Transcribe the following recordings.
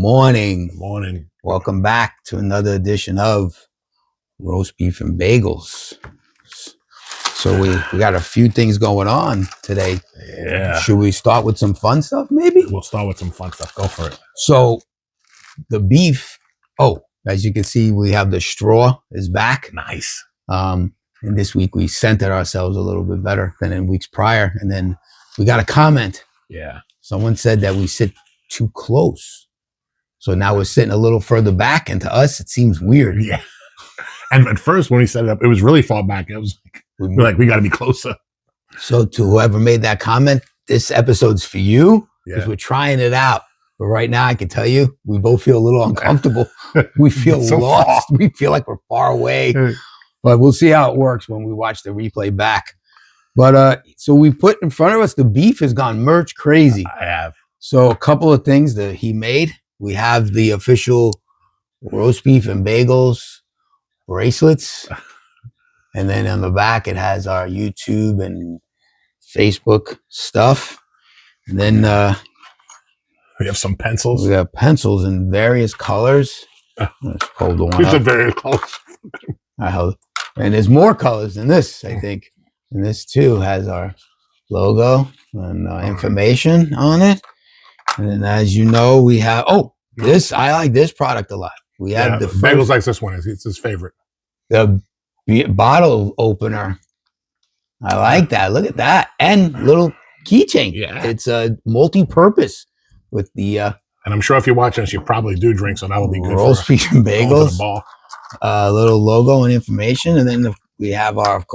morning. Good morning. Welcome back to another edition of Roast Beef and Bagels. So we got a few things going on today. Yeah. Should we start with some fun stuff, maybe? We'll start with some fun stuff. Go for it. So the beef, as you can see, we have the straw is back. Nice. And this week we scented ourselves a little bit better than in weeks prior. And then we got a comment. Yeah. Someone said that we sit too close. So now we're sitting a little further back, and to us, it seems weird. Yeah. And at first, when we set it up, it was really far back. It was like we got to be closer. So to whoever made that comment, this episode's for you because we're trying it out. But right now, I can tell you, we both feel a little uncomfortable. We feel So lost. far. We feel like we're far away. But we'll see how it works when we watch the replay back. But so we put in front of us, the beef has gone merch crazy. I have. So a couple of things that he made. We have the official Roast Beef and Bagels bracelets. And then on the back, it has our YouTube and Facebook stuff. And then We have some pencils. we got pencils in various colors. Let's pull the one These are up. very close. And there's more colors than this, I think. And this too has our logo and information on it. And then, as you know, we have this. I like this product a lot. We have the Bagels likes this one. It's his favorite. the bottle opener. I like that. Look at that, and little keychain. Yeah. It's a multi-purpose with the And I'm sure if you're watching us, you probably do drink, so that will be good Roast Beef and going to Bagels. the ball. Little logo and information, and then we have our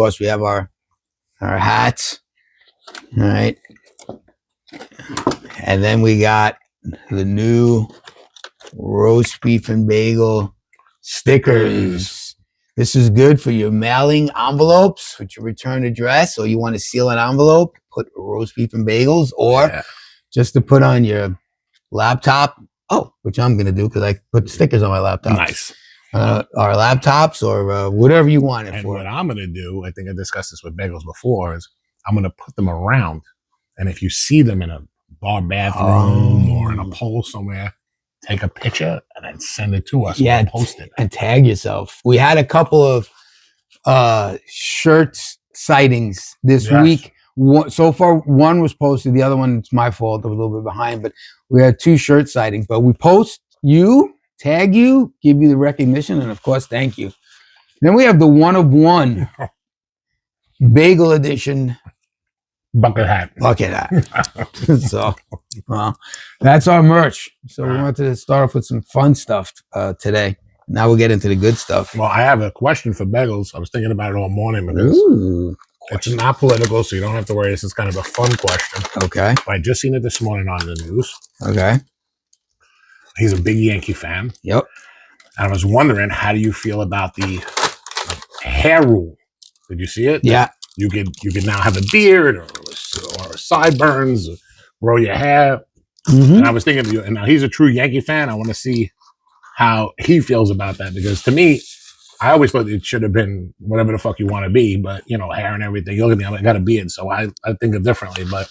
hats. All right. And then we got the new Roast Beef and Bagel stickers. This is good for your mailing envelopes with your return address, or you want to seal an envelope, put Roast Beef and Bagels, or just to put on your laptop. Which I'm going to do because I put stickers on my laptop. Nice. Our laptops or whatever you want it And for. what I'm going to do, I think I discussed this with Bagels before, is I'm going to put them around. And if you see them in a bar bathroom or in a pole somewhere, take a picture and then send it to us. Yeah, We'll post it. and tag yourself. We had a couple of shirt sightings this week. So far, one was posted. The other one, it's my fault. I was a little bit behind, but we had 2 shirt sightings. But we post you, tag you, give you the recognition, and of course, thank you. Then we have the one of one bagel edition Bucket hat. So, that's our merch. So we wanted to start off with some fun stuff today. Now we'll get into the good stuff. Well, I have a question for Bagels. I was thinking about it all morning because it's not political, so you don't have to worry. This is kind of a fun question. Okay. I just seen it this morning on the news. Okay. He's a big Yankee fan. Yep. And I was wondering, how do you feel about the hair rule? Did you see it? Yeah. You could now have a beard or sideburns, or grow your hair. And I was thinking of you, and now he's a true Yankee fan. I want to see how he feels about that, because to me, I always thought it should have been whatever the fuck you want to be, but hair and everything. You look at me, I got a beard, so I think of differently. But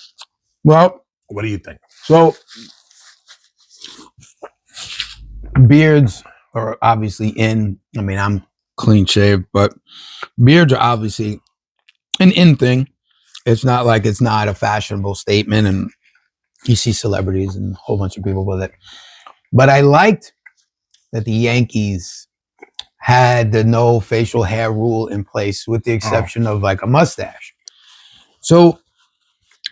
what do you think? So beards are obviously in. I mean, I'm clean shaved, but beards are obviously an in thing. It's not like it's not a fashionable statement, and you see celebrities and a whole bunch of people with it. But I liked that the Yankees had the no facial hair rule in place, with the exception of like a mustache. So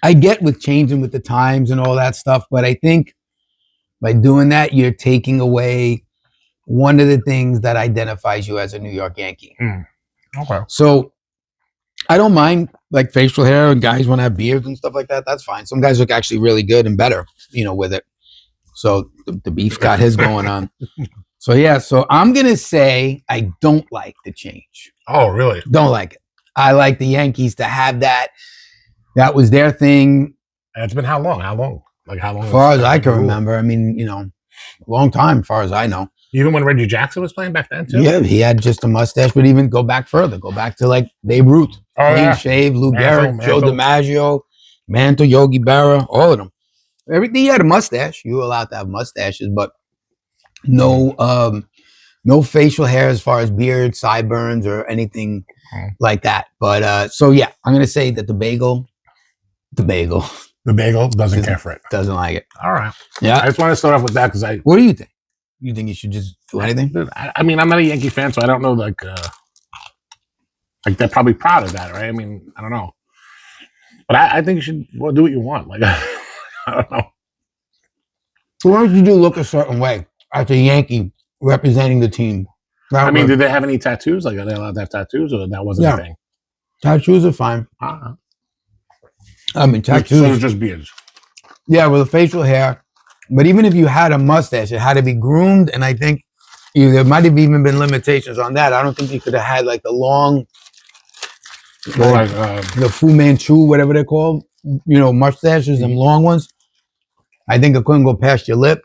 I get with changing with the times and all that stuff, but I think by doing that, you're taking away one of the things that identifies you as a New York Yankee. Okay. So I don't mind like facial hair, and guys want to have beards and stuff like that. That's fine. Some guys look actually really good and better, with it. So the beef got his going on. So I'm going to say I don't like the change. Oh, really? Don't like it. I like the Yankees to have that. That was their thing. And it's been how long? Like how long? As far as I can remember. I mean, a long time, as far as I know. Even when Reggie Jackson was playing back then, too? Yeah, he had just a mustache, but even go back further. Go back to like Babe Ruth. Clean shave, Lou Gehrig, Joe DiMaggio, Mantle, Yogi Berra, all of them. Everything, he had a mustache. You were allowed to have mustaches, but No facial hair as far as beard, sideburns, or anything like that. But so yeah, I'm gonna say that the bagel doesn't care for it. doesn't like it. All right. Yeah. I just want to start off with that because What do you think? You think you should just do anything? I mean, I'm not a Yankee fan, so I don't know. Like they're probably proud of that, right? I mean, I don't know, but I think you should do what you want. Like I don't know. So why don't you look a certain way as a Yankee representing the team? I mean, did they have any tattoos? Like, are they allowed to have tattoos, or that wasn't a thing? Tattoos are fine. I mean, tattoos. So it's just beards. Yeah, with the facial hair. But even if you had a mustache, it had to be groomed, and I think there might have even been limitations on that. I don't think you could have had like the long, the Fu Manchu, whatever they're called, mustaches and long ones. I think it couldn't go past your lip.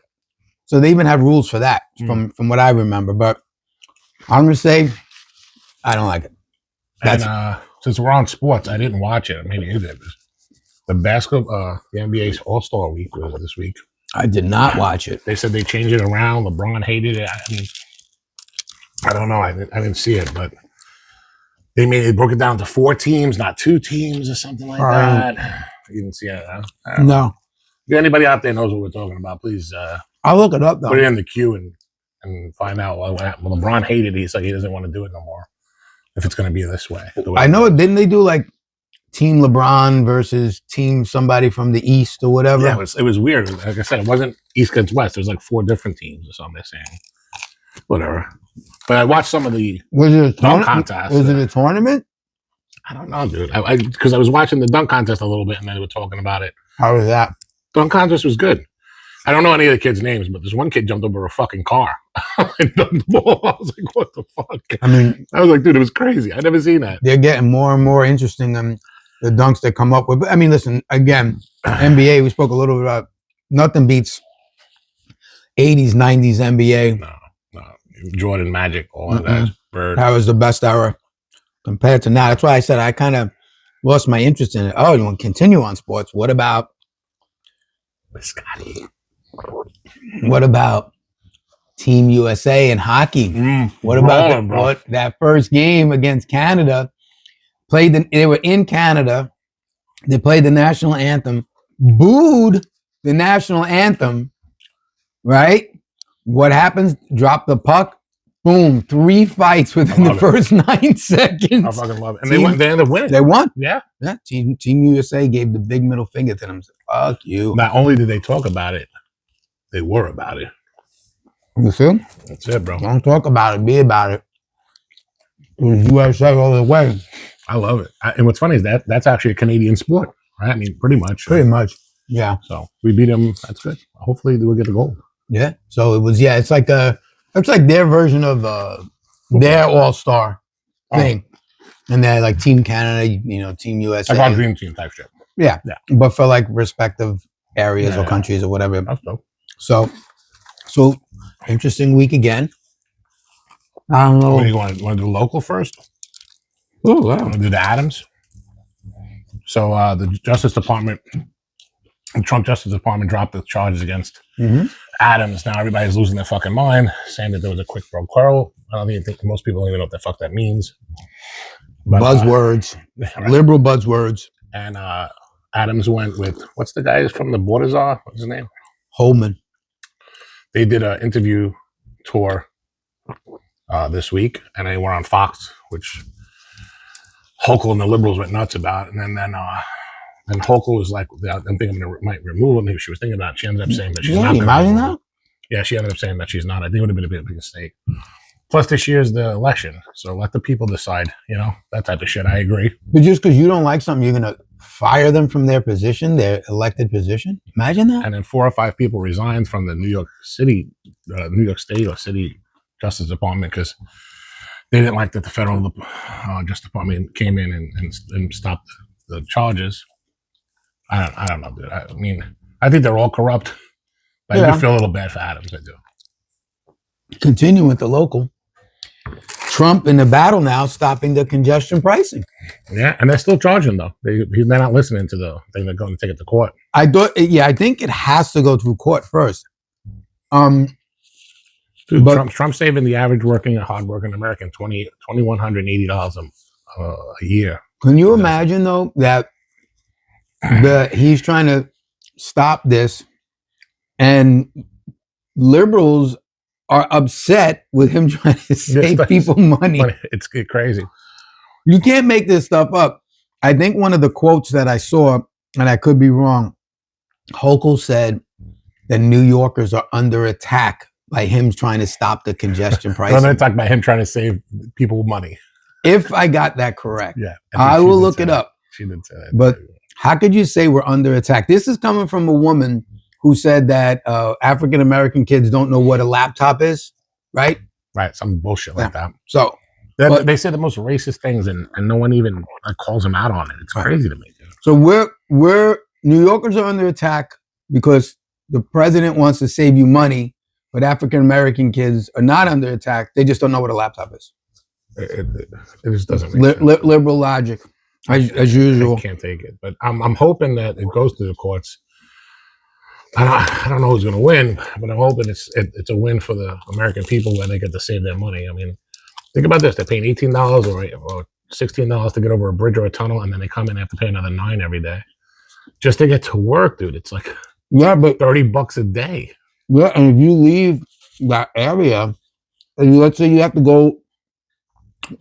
So they even have rules for that, from what I remember. But I'm gonna say, I don't like it. And since we're on sports, I didn't watch it. Maybe you did. The basketball, the NBA's All-Star Week was this week. I did not watch it. They said they changed it around. LeBron hated it. I mean, I don't know. I didn't see it, but they broke it down to 4 teams, not 2 teams, or something like that. You didn't see it? Huh? No. If anybody out there knows what we're talking about, please. I'll look it up though. Put it in the queue and find out what happened. Well, LeBron hated it. He's like he doesn't want to do it no more if it's going to be this way. I know. Didn't they do like Team LeBron versus Team somebody from the East or whatever? Yeah, it was weird. Like I said, it wasn't East against West. There was like 4 different teams or something. They're saying whatever. But I watched some of the dunk contest. Was it a tournament? I don't know, dude. Because I was watching the dunk contest a little bit, and then they were talking about it. How was that? Dunk contest was good. I don't know any of the kids' names, but this one kid jumped over a fucking car and dunked the ball. I was like, what the fuck? I mean, I was like, dude, it was crazy. I'd never seen that. They're getting more and more interesting than the dunks they come up with. But I mean, listen, again, NBA, we spoke a little bit about, nothing beats 80s, 90s NBA. No. Jordan, Magic, all of that. Bird. That was the best era compared to now. That's why I said I kind of lost my interest in it. Oh, you want to continue on sports? What about Biscotti? What about Team USA in hockey? What about that first game against Canada? They were in Canada. They played the national anthem, booed the national anthem, right? What happens? Drop the puck. Boom. 3 fights within the first 9 seconds. I fucking love it. And they ended up winning. They won. Yeah. Yeah. Team USA gave the big middle finger to them. Fuck you. Not only did they talk about it, they were about it. You see? That's it, bro. Don't talk about it. Be about it. USA all the way. I love it. And what's funny is that's actually a Canadian sport, right? I mean, pretty much. Pretty much. Yeah. So we beat them. That's good. Hopefully we'll get the gold. Yeah. So it was, it's like their version of their all-star thing. And they're like Team Canada, Team USA. Like our dream team type shit. Yeah. But for like respective areas or countries or whatever. That's dope. So interesting week again. I don't know. What do you want to do local first? Oh, wow. Want to do the Adams? So the Justice Department, the Trump Justice Department dropped the charges against Adams. Now everybody's losing their fucking mind, saying that there was a quick pro quo. I don't even think most people don't even know what the fuck that means. But, buzzwords, right? Liberal buzzwords. And Adams went with, what's the guy from the Border Czar? What's his name? Holman. They did an interview tour this week, and they were on Fox, which Hochul and the liberals went nuts about. And then Hochul was like, I'm thinking I might remove him. Maybe she was thinking about it. She ended up saying that she's not. Imagine that? Yeah, she ended up saying that she's not. I think it would have been a bit of a mistake. Plus, this year's the election, so let the people decide. That type of shit. I agree. But just because you don't like something, you're gonna fire them from their position, their elected position. Imagine that. And then 4 or 5 people resigned from the New York State or City Justice Department because they didn't like that the federal Justice Department came in and stopped the charges. I don't know, dude. I mean, I think they're all corrupt. But I do feel a little bad for Adams. I do. Continue with the local. Trump in the battle now, stopping the congestion pricing. Yeah, and they're still charging though. They're not listening to the thing. They're going to take it to court. I think it has to go through court first. Dude, But Trump's saving the average working and hardworking American $2,180 a year. can you imagine though that he's trying to stop this, and liberals are upset with him trying to save people money? It's crazy. You can't make this stuff up. I think one of the quotes that I saw, and I could be wrong, Hochul said that New Yorkers are under attack by him trying to stop the congestion pricing. I'm going to talk about him trying to save people money. If I got that correct. Yeah. I will look it up. She did say that. But how could you say we're under attack? This is coming from a woman who said that African-American kids don't know what a laptop is, right? Right. Some bullshit like that. So they say the most racist things and no one even calls them out on it. It's crazy to me. Dude. So we're New Yorkers are under attack because the president wants to save you money, but African-American kids are not under attack. They just don't know what a laptop is. It just doesn't make sense. Liberal logic, as usual. I can't take it. But I'm hoping that it goes to the courts. I don't know who's going to win, but I'm hoping it's a win for the American people where they get to save their money. I mean, think about this. They're paying $18 or $16 to get over a bridge or a tunnel, and then they come in and have to pay another $9 every day just to get to work, dude. It's like but $30 a day. Yeah, and if you leave that area, and let's say you have to go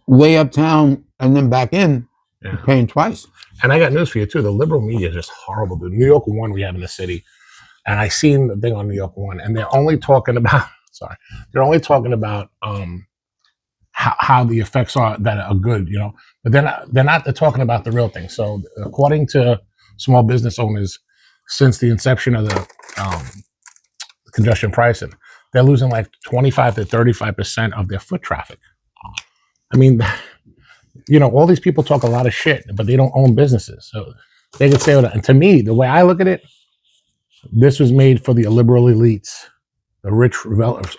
way uptown and then back in, you're paying twice. And I got news for you too. The liberal media is just horrible, dude. New York One we have in the city, and I seen the thing on New York One, and they're only talking about how the effects are that are good, you know. But they're talking about the real thing. So according to small business owners, since the inception of the congestion pricing, they're losing like 25 to 35% of their foot traffic. I mean, you know, all these people talk a lot of shit, but they don't own businesses. So they could say that. And to me, the way I look at it, this was made for the liberal elites, the rich,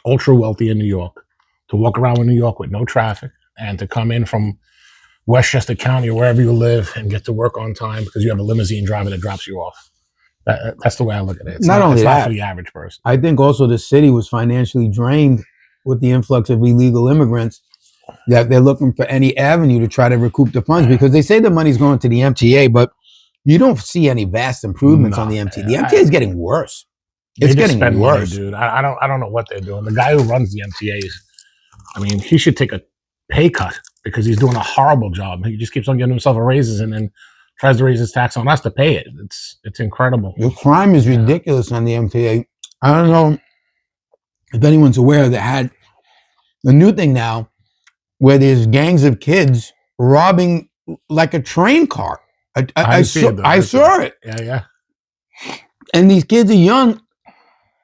ultra wealthy in New York, to walk around in New York with no traffic and to come in from Westchester County or wherever you live and get to work on time because you have a limousine driver that drops you off. That's the way I look at it. It's not for the average person. I think also the city was financially drained with the influx of illegal immigrants, that they're looking for any avenue to try to recoup the funds, because they say the money's going to the MTA, but you don't see any vast improvements on the MTA. The MTA is getting worse. It's getting worse, money, dude. I don't know what they're doing. The guy who runs the MTAs, I mean, he should take a pay cut because he's doing a horrible job. He just keeps on getting himself raises and then tries to raise his tax on us to pay it. It's incredible. The crime is ridiculous on the MTA. I don't know if anyone's aware that had the new thing now where there's gangs of kids robbing like a train car. I saw it. Yeah. And these kids are young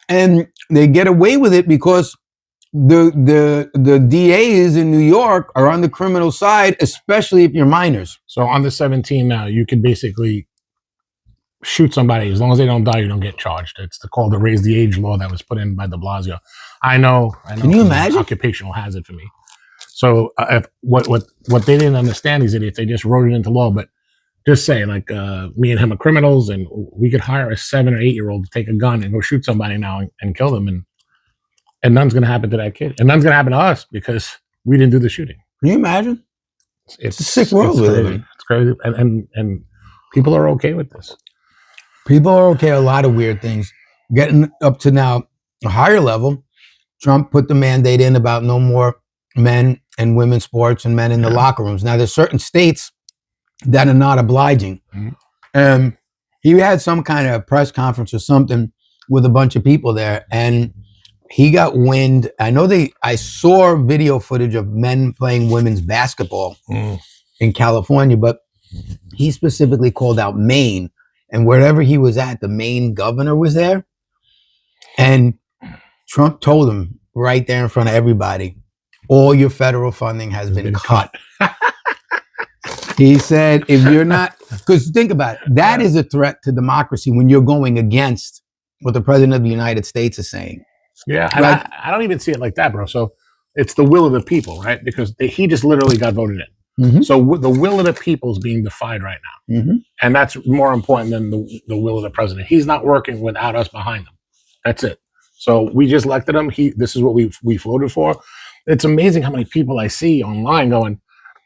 and they get away with it because the DAs in New York are on the criminal side, especially if you're minors. So on the 17 now, you can basically shoot somebody. As long as they don't die, you don't get charged. It's called the raise the age law that was put in by de Blasio. I know. Can you imagine? Occupational hazard for me. So if what they didn't understand, these idiots, they just wrote it into law. But just say like me and him are criminals, and we could hire a 7 or 8 year old to take a gun and go shoot somebody now and kill them, and none's going to happen to that kid, and none's going to happen to us because we didn't do the shooting. Can you imagine? It's a sick world we live in. It's crazy, and people are okay with this. People are okay. A lot of weird things. Getting up to now a higher level, Trump put the mandate in about no more men and women's sports and men in the locker rooms. Now, there's certain states that are not obliging. And he had some kind of press conference or something with a bunch of people there, and he got wind. I saw video footage of men playing women's basketball in California, but he specifically called out Maine, and wherever he was at, the Maine governor was there. And Trump told him right there in front of everybody, all your federal funding has been cut. He said, if you're not, because think about it, that is a threat to democracy when you're going against what the president of the United States is saying. Yeah, and right? I don't even see it like that, bro. So it's the will of the people, right? Because he just literally got voted in. So the will of the people is being defied right now. And that's more important than the will of the president. He's not working without us behind him. That's it. So we just elected him. This is what we voted for. It's amazing how many people I see online going,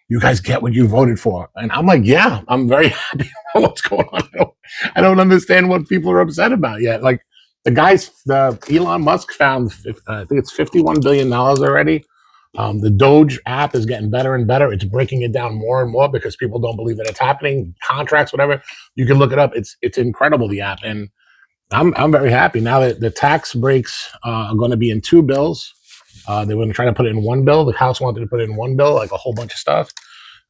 "You guys get what you voted for," and I'm like, "Yeah, I'm very happy about what's going on." I don't understand what people are upset about yet. Like the Elon Musk found, I think it's $51 billion already. The Doge app is getting better and better. It's breaking it down more and more because people don't believe that it's happening. Contracts, whatever, you can look it up. It's incredible, the app, and I'm very happy now that the tax breaks are going to be in two bills. They were going to try to put it in one bill. The House wanted to put it in one bill, like a whole bunch of stuff.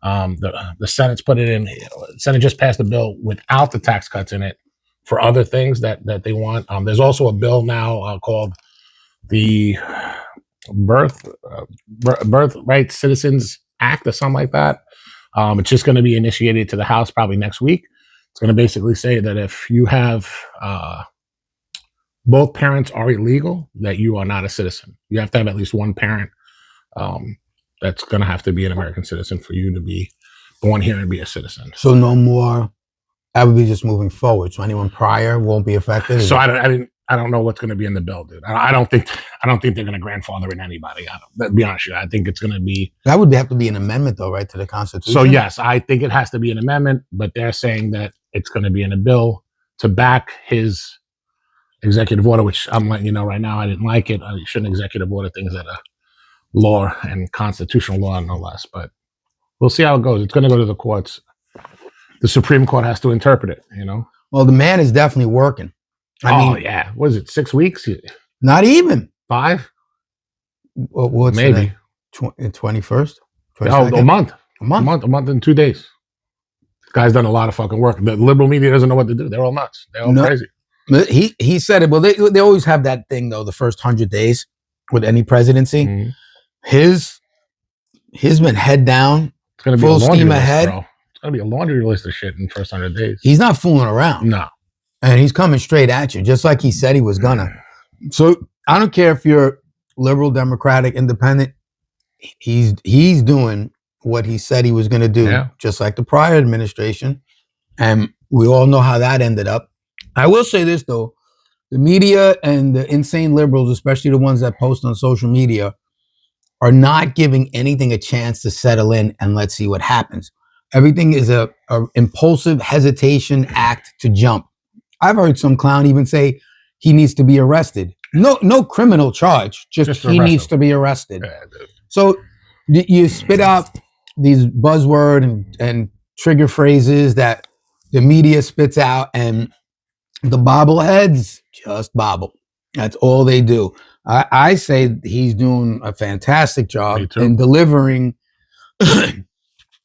The Senate's put it in. The Senate just passed a bill without the tax cuts in it for other things that they want. There's also a bill now called the Birthright Citizens Act or something like that. It's just going to be initiated to the House probably next week. It's going to basically say that if you have both parents are illegal, that you are not a citizen. You have to have at least one parent that's going to have to be an American citizen for you to be born here and be a citizen. So no more. That would be just moving forward. So anyone prior won't be affected. So I don't know what's going to be in the bill, dude. I don't think they're going to grandfather in anybody. To be honest with you, I think it's going to be. That would have to be an amendment, though, right, to the Constitution. So yes, I think it has to be an amendment, but they're saying that it's going to be in a bill to back his executive order, which I'm letting you know right now. I didn't like it. You shouldn't executive order things that are law and constitutional law, no less. But we'll see how it goes. It's going to go to the courts. The Supreme Court has to interpret it. Well, the man is definitely working. I mean, yeah. What is it? 6 weeks? Not even 5? What's maybe 21st? A month. A month and 2 days. This guy's done a lot of fucking work. The liberal media doesn't know what to do. They're all nuts. They're all crazy. He said it. Well, they always have that thing though. The first 100 days with any presidency, his been head down. It's gonna be full steam ahead. Bro. It's gonna be a laundry list of shit in the first 100 days. He's not fooling around. No, and he's coming straight at you, just like he said he was gonna. So I don't care if you're liberal, Democratic, Independent. He's doing what he said he was going to do, just like the prior administration, and we all know how that ended up. I will say this though, the media and the insane liberals, especially the ones that post on social media, are not giving anything a chance to settle in and let's see what happens. Everything is a impulsive hesitation act to jump. I've heard some clown even say he needs to be arrested. No criminal charge, just he needs to be arrested. Yeah, so you spit out these buzzword and trigger phrases that the media spits out, and the bobbleheads just bobble. That's all they do. I say he's doing a fantastic job in delivering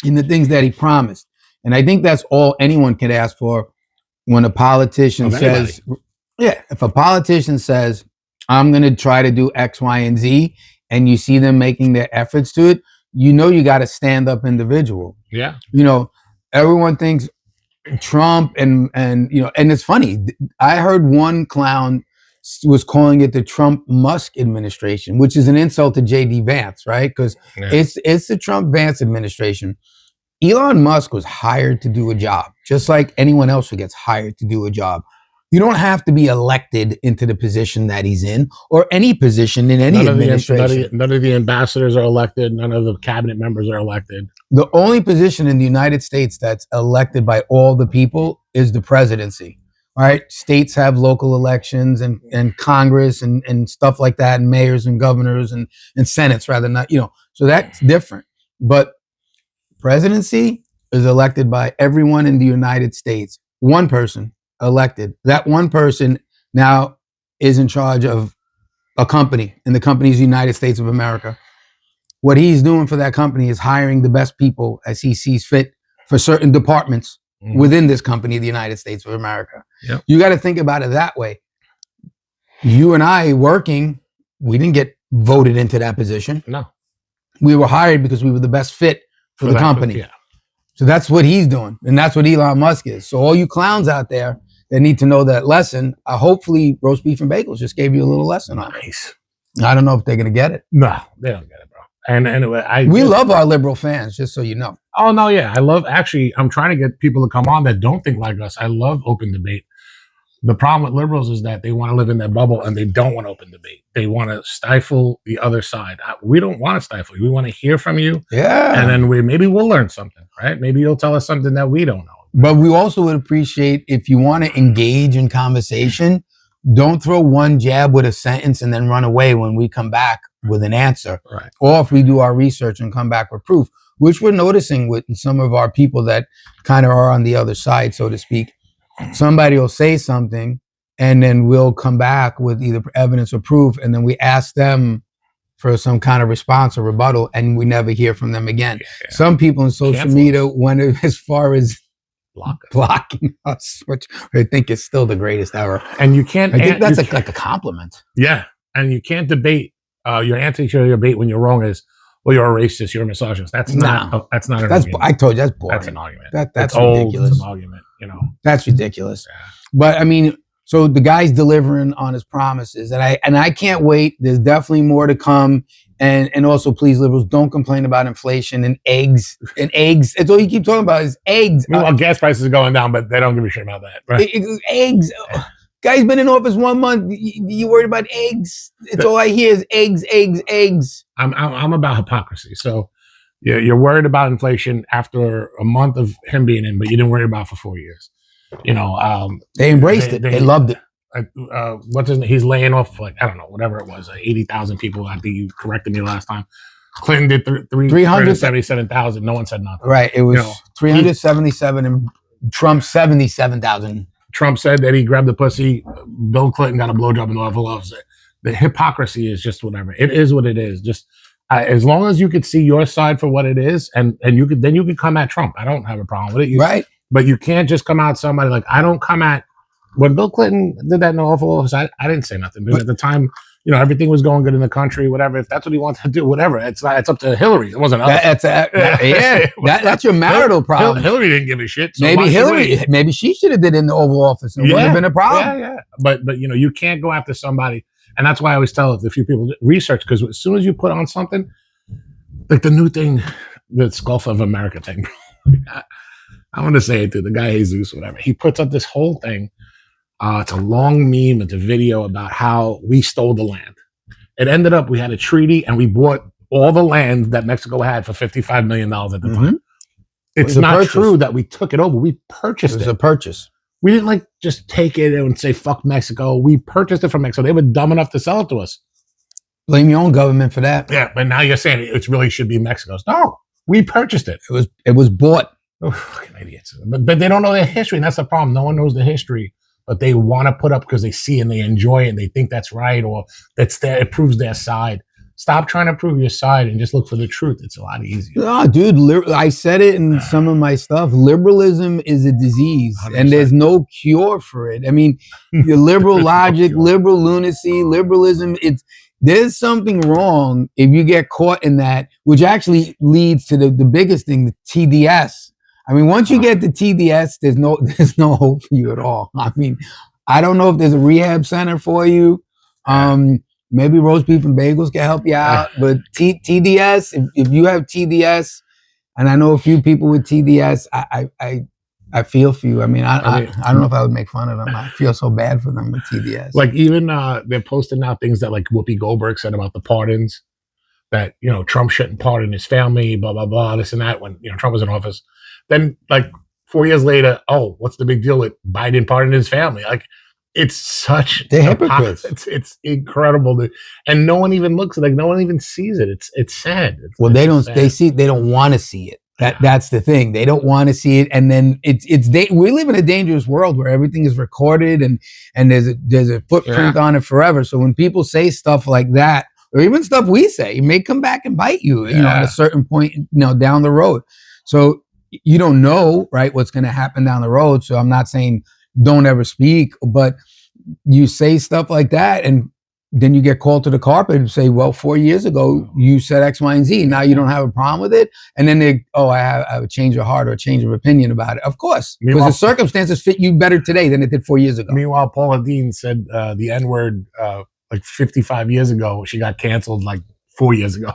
in the things that he promised. And I think that's all anyone can ask for when a politician says, if a politician says, I'm going to try to do X, Y, and Z, and you see them making their efforts to it, you got to stand up individual. Yeah. Everyone thinks Trump and it's funny. I heard one clown was calling it the Trump-Musk administration, which is an insult to J.D. Vance, right? Because it's the Trump-Vance administration. Elon Musk was hired to do a job, just like anyone else who gets hired to do a job. You don't have to be elected into the position that he's in, or any position in any administration. None of the ambassadors are elected. None of the cabinet members are elected. The only position in the United States that's elected by all the people is the presidency. All right, states have local elections and Congress and stuff like that, and mayors and governors and senates, rather not, so that's different. But presidency is elected by everyone in the United States. One person elected. That one person now is in charge of a company, and the company is the United States of America. What he's doing for that company is hiring the best people as he sees fit for certain departments within this company, the United States of America. Yep. You got to think about it that way. You and I working, we didn't get voted into that position. No. We were hired because we were the best fit for the company. Yeah. So that's what he's doing. And that's what Elon Musk is. So all you clowns out there that need to know that lesson, hopefully Roast Beef and Bagels just gave you a little lesson on it. Nice. I don't know if they're going to get it. No, they don't get it, bro. And anyway, we love our liberal fans, just so you know. Oh, no, yeah. I'm trying to get people to come on that don't think like us. I love open debate. The problem with liberals is that they want to live in their bubble and they don't want open debate. They want to stifle the other side. We don't want to stifle you. We want to hear from you. Yeah. And then maybe we'll learn something, right? Maybe you'll tell us something that we don't know. But we also would appreciate if you want to engage in conversation, don't throw one jab with a sentence and then run away when we come back with an answer. Right. Or if we do our research and come back with proof, which we're noticing with some of our people that kind of are on the other side, so to speak. Somebody will say something and then we'll come back with either evidence or proof. And then we ask them for some kind of response or rebuttal and we never hear from them again. Yeah. Some people in social media went as far as blocking us, which I think is still the greatest ever. And you can't. I think that's like a compliment. Yeah, and you can't debate. Your answer to your debate when you're wrong is, well, you're a racist, you're a misogynist. That's not. That's not an argument. I told you that's boring. That's an argument. That's Old, ridiculous. it's an argument. You know, that's ridiculous. Yeah. But I mean, so the guy's delivering on his promises, and I can't wait. There's definitely more to come. And also, please, liberals, don't complain about inflation and eggs. That's all you keep talking about is eggs. Meanwhile, gas prices are going down, but they don't give a shit about that. Right? Eggs. Guy's been in office 1 month. You worried about eggs? It's all I hear is eggs, eggs, eggs. I'm about hypocrisy. So you're worried about inflation after a month of him being in, but you didn't worry about it for 4 years. You know, they embraced it. They loved it. What's his name? He's laying off like, I don't know, whatever it was, 80,000 people. I think you corrected me last time. Clinton did 377,000. No one said nothing. Right. It was 377 and Trump 77,000. Trump said that he grabbed the pussy. Bill Clinton got a blowjob in the Oval Office. The hypocrisy is just whatever. It is what it is. Just as long as you could see your side for what it is, and you could come at Trump. I don't have a problem with it. Right. But you can't just come out somebody like, I don't come at. When Bill Clinton did that in the Oval Office, I didn't say nothing. But at the time, you know, everything was going good in the country, whatever. If that's what he wanted to do, whatever. It's up to Hillary. It wasn't us. That's your marital problem. Hillary didn't give a shit. So maybe she should have did it in the Oval Office. It wouldn't have been a problem. Yeah. But you know, you can't go after somebody. And that's why I always tell a few people, research, because as soon as you put on something, like the new thing, the Gulf of America thing, I want to say it to the guy Jesus, whatever. He puts up this whole thing. It's a long meme. It's a video about how we stole the land. It ended up, we had a treaty and we bought all the land that Mexico had for $55 million at the time. It's not true that we took it over. We purchased it. It was a purchase. We didn't like just take it and say, fuck Mexico. We purchased it from Mexico. They were dumb enough to sell it to us. Blame your own government for that. Yeah, but now you're saying it really should be Mexico's. No, we purchased it. It was bought. Oh, fucking idiots. But they don't know their history, and that's the problem. No one knows the history. But they want to put up because they see and they enjoy it and they think that's right or it proves their side. Stop trying to prove your side and just look for the truth. It's a lot easier. Oh, dude, I said it in some of my stuff. Liberalism is a disease 100%. And there's no cure for it. I mean, your liberal logic, liberal lunacy, liberalism, there's something wrong if you get caught in that, which actually leads to the biggest thing, the TDS. I mean, once you get the TDS, there's no hope for you at all. I mean, I don't know if there's a rehab center for you. Maybe roast beef and bagels can help you out. But TDS, if you have TDS, and I know a few people with TDS, I feel for you. I mean, I don't know if I would make fun of them. I feel so bad for them with TDS. Like even they're posting now things that like Whoopi Goldberg said about the pardons, that, you know, Trump shouldn't pardon his family, blah, blah, blah, this and that when, you know, Trump was in office. Then like 4 years later, what's the big deal with Biden pardoning his family? Like it's such they're hypocrites. It's incredible. And no one even looks like no one even sees it. It's sad. They don't want to see it. That's the thing. They don't want to see it. And then we live in a dangerous world where everything is recorded and there's a footprint on it forever. So when people say stuff like that, or even stuff we say, it may come back and bite you, you know, at a certain point, you know, down the road. So you don't know, right, what's going to happen down the road. So I'm not saying don't ever speak, but you say stuff like that and then you get called to the carpet and say, well, 4 years ago, you said X, Y, and Z. Now you don't have a problem with it. And then I have a change of heart or a change of opinion about it. Of course, because the circumstances fit you better today than it did 4 years ago. Meanwhile, Paula Deen said the N-word like 55 years ago. She got canceled like 4 years ago.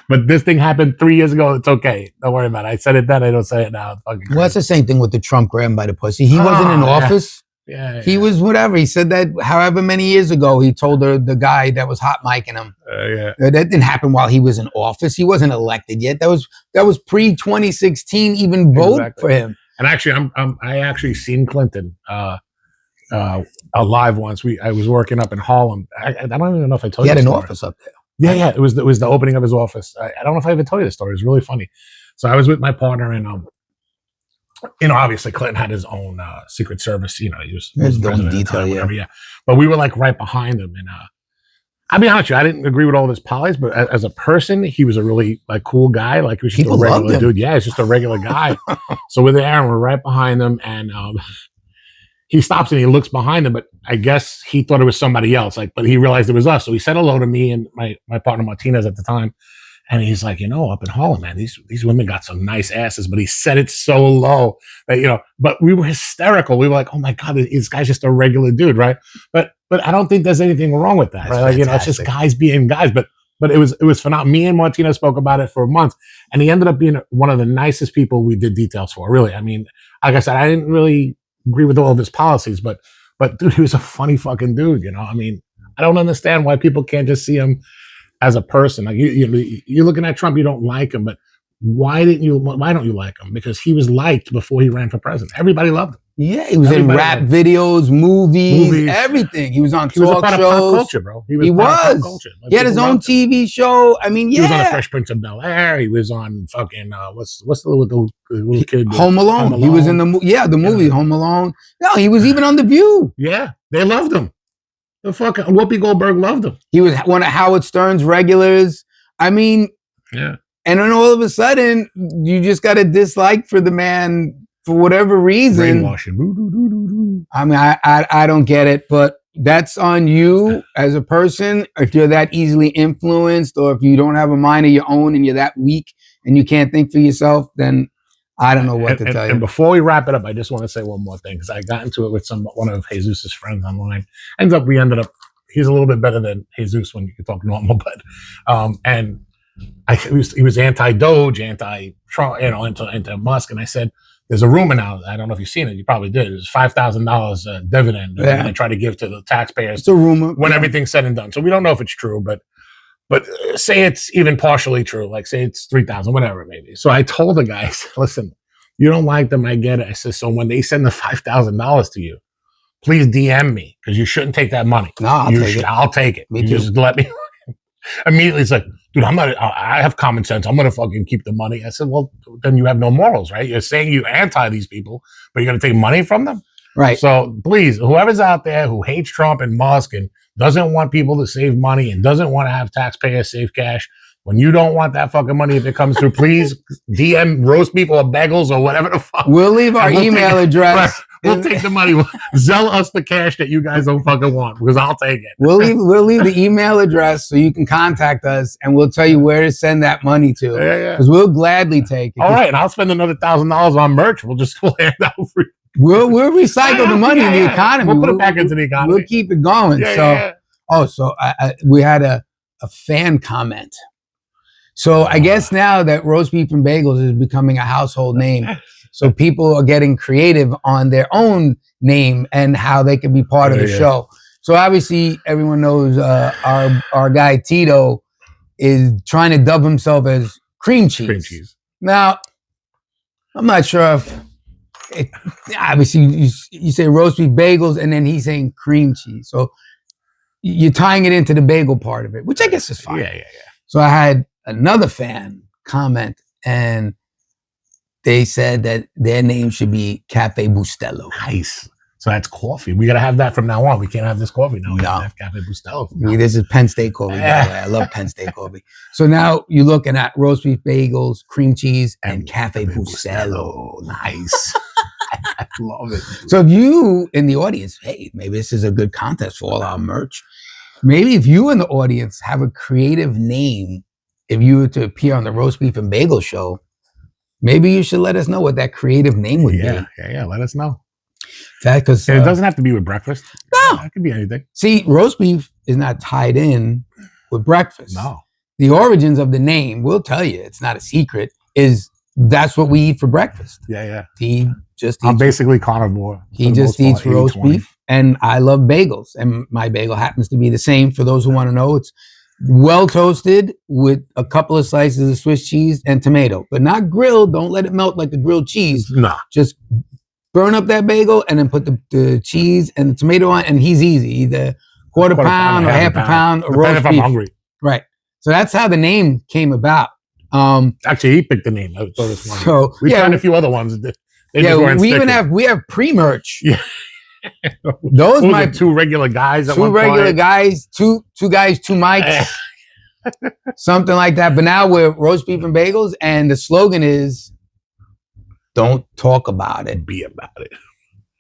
But this thing happened 3 years ago. It's okay. Don't worry about it. I said it then. I don't say it now. Well, that's the same thing with the Trump grab by the pussy. He wasn't in office. Yeah, He was whatever. He said that however many years ago, he told the guy that was hot micing him. Yeah. That didn't happen while he was in office. He wasn't elected yet. That was pre 2016. Even vote for him. And actually, I actually seen Clinton alive once. I was working up in Harlem. I don't even know if I told you. He had the an story. office up there. Yeah. It was the opening of his office. I don't know if I ever told you the story. It was really funny. So I was with my partner, and obviously Clinton had his own Secret Service. He was president detail, whatever, yeah. But we were like right behind him, and I'll be honest with you, I didn't agree with all of his policies, but as a person, he was a really like cool guy. Like he was just a regular dude. Yeah, he's just a regular guy. So we're there, and we're right behind him, and he stops and he looks behind him, but I guess he thought it was somebody else. But he realized it was us. So he said hello to me and my partner Martinez at the time. And he's like, up in Harlem, man, these women got some nice asses, but he said it so low that, but we were hysterical. We were like, oh my God, this guy's just a regular dude, right? But I don't think there's anything wrong with that, right? It's just guys being guys. But it was phenomenal. Me and Martina spoke about it for months, and he ended up being one of the nicest people we did details for, really. I mean, like I said, I didn't really agree with all of his policies, but dude, he was a funny fucking dude, I mean, I don't understand why people can't just see him as a person. Like you're looking at Trump, you don't like him, but why don't you like him? Because he was liked before he ran for president. Everybody loved him. Yeah, he was in rap videos, movies, everything. He was on he was talk a part shows. Of pop culture, bro. He was. Pop culture. He had his own TV show. I mean, yeah. He was on The Fresh Prince of Bel-Air. He was on fucking what's the little kid? Home Alone. He was in the movie Home Alone. No, he was even on The View. Yeah, they loved him. The fucking Whoopi Goldberg loved him. He was one of Howard Stern's regulars. I mean, yeah. And then all of a sudden, you just got a dislike for the man for whatever reason. Brainwashing. I mean, I don't get it, but that's on you as a person. If you're that easily influenced, or if you don't have a mind of your own and you're that weak and you can't think for yourself, then I don't know what to tell you. And before we wrap it up, I just want to say one more thing, because I got into it with one of Jesus's friends online. We ended up, he's a little bit better than Jesus when you can talk normal, but and he was anti-Doge, anti-Trump, into Musk, and I said, there's a rumor now. I don't know if you've seen it. You probably did. There's $5,000 dividend that they try to give to the taxpayers. It's a rumor when everything's said and done. So we don't know if it's true, but say it's even partially true. Like say it's 3,000, whatever it may be. So I told the guys, listen, you don't like them, I get it. I said, so when they send the $5,000 to you, please DM me, because you shouldn't take that money. No, I'll take it. Me too. Just let me. Immediately, it's like, dude, I have common sense. I'm gonna fucking keep the money. I said, well, then you have no morals, right? You're saying you anti these people, but you're gonna take money from them, right? So please, whoever's out there who hates Trump and Musk and doesn't want people to save money and doesn't want to have taxpayers save cash, when you don't want that fucking money, if it comes through, please DM roast beef or bagels or whatever the fuck. We'll leave our email address. Right. We'll take the money. Sell us the cash that you guys don't fucking want, because I'll take it. We'll leave the email address so you can contact us, and we'll tell you where to send that money to. Yeah. Because we'll gladly take it. All right, and I'll spend another $1,000 on merch. We'll hand out free. We'll recycle the money in the economy. We'll put it back into the economy. We'll keep it going. So we had a fan comment. So I guess now that roast beef and bagels is becoming a household name, so people are getting creative on their own name and how they can be part of the show. So obviously everyone knows our guy Tito is trying to dub himself as cream cheese. Cream cheese. Now, I'm not sure if obviously you say roast beef bagels and then he's saying cream cheese. So you're tying it into the bagel part of it, which I guess is fine. Yeah. So I had another fan comment, and they said that their name should be Cafe Bustelo. Nice. So that's coffee. We got to have that from now on. We can't have this coffee now. We have Cafe Bustelo. This is Penn State coffee, by the way. I love Penn State coffee. So now you're looking at roast beef bagels, cream cheese, and Cafe Bustelo. Nice. I love it. So if you in the audience, hey, maybe this is a good contest for all our merch. Maybe if you in the audience have a creative name, if you were to appear on the Roast Beef and Bagel show, maybe you should let us know what that creative name would be. Yeah. Let us know. Because it doesn't have to be with breakfast. No, it could be anything. See, roast beef is not tied in with breakfast. No. The origins of the name, we'll tell you, it's not a secret, is that's what we eat for breakfast. Yeah. He just I'm eats, basically carnivore. he just eats roast 80/20. beef, and I love bagels. And my bagel happens to be the same. For those who want to know, it's well toasted with a couple of slices of Swiss cheese and tomato, but not grilled. Don't let it melt like the grilled cheese. Nah. Just burn up that bagel and then put the cheese and the tomato on, and he's easy. Either quarter pound or half a pound or roast if I'm beef. hungry. Right. So that's how the name came about. Actually, he picked the name. I thought it was funny. So We tried a few other ones. They yeah, just weren't we even sticking. have pre-merch. Yeah. Those What was my it, two regular guys. At two one regular point? guys, two guys, two mics, something like that. But now we're roast beef and bagels, and the slogan is "Don't talk about it, Be about it.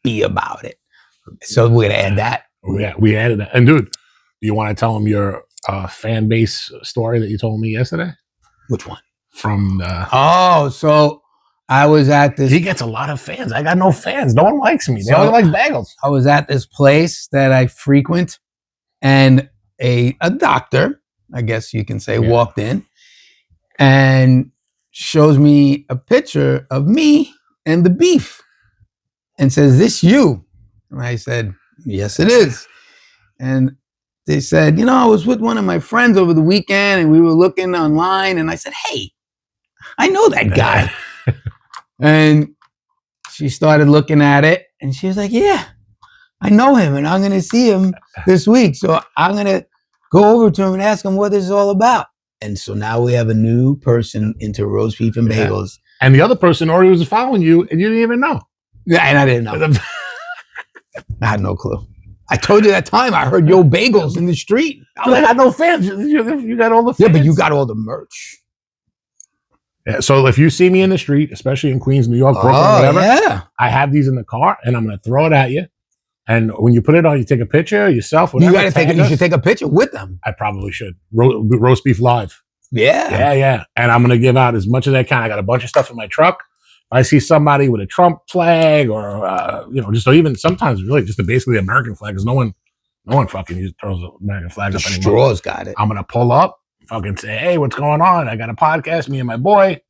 be about it." So we're gonna add that. Yeah, we added that. And dude, do you want to tell them your fan base story that you told me yesterday? Which one? From the... Oh, so I was at this. He gets a lot of fans. I got no fans. No one likes me. They So- only like bagels. I was at this place that I frequent, and a doctor, I guess you can say, Yeah. walked in and shows me a picture of me and the beef and says, "This you?" And I said, "Yes, it is." And they said, "I was with one of my friends over the weekend and we were looking online." And I said, "Hey, I know that guy." And she started looking at it and she was like, "Yeah, I know him and I'm going to see him this week. So I'm going to go over to him and ask him what this is all about." And so now we have a new person into roast beef and Yeah. bagels. And the other person already was following you, and you didn't even know. Yeah, and I didn't know. I had no clue. I told you that time I heard Yo Bagels in the street. I got no fans. You got all the fans. Yeah, but you got all the merch. Yeah, so if you see me in the street, especially in Queens, New York, Brooklyn, whatever, yeah. I have these in the car, and I'm going to throw it at you. And when you put it on, you take a picture yourself. Whatever, You got to take it. tag You us. should take a picture with them. I probably should. Roast beef live. Yeah. Yeah. And I'm going to give out as much as I can. I got a bunch of stuff in my truck. I see somebody with a Trump flag or, just or even sometimes really just basically American flag, because no one fucking throws an American flag The up anymore. straws got it. I'm going to pull up, fucking say, "Hey, what's going on? I got a podcast, me and my boy."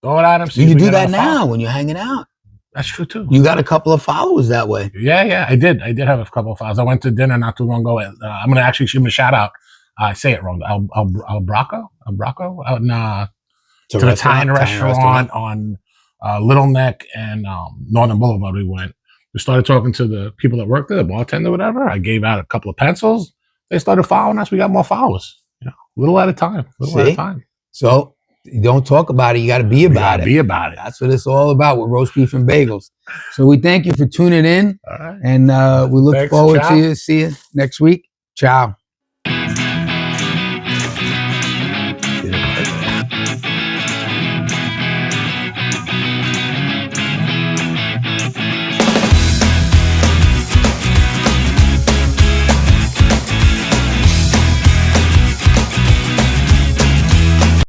Throw it at him. see You if can we do get that enough now followers. when you're hanging out. That's true too. You got a couple of followers that way. Yeah, I did. I did have a couple of files. I went to dinner not too long ago. I'm going to actually give him a shout out. I say it wrong. El Braco? To an Italian restaurant on Little Neck and Northern Boulevard. We went. We started talking to the people that worked there, the bartender, whatever. I gave out a couple of pencils. They started following us. We got more followers. Little at a time. So you don't talk about it. You got to be about it. Be about it. That's what it's all about with roast beef and bagels. So we thank you for tuning in, All right. and we look Thanks. forward Ciao. to see you next week. Ciao.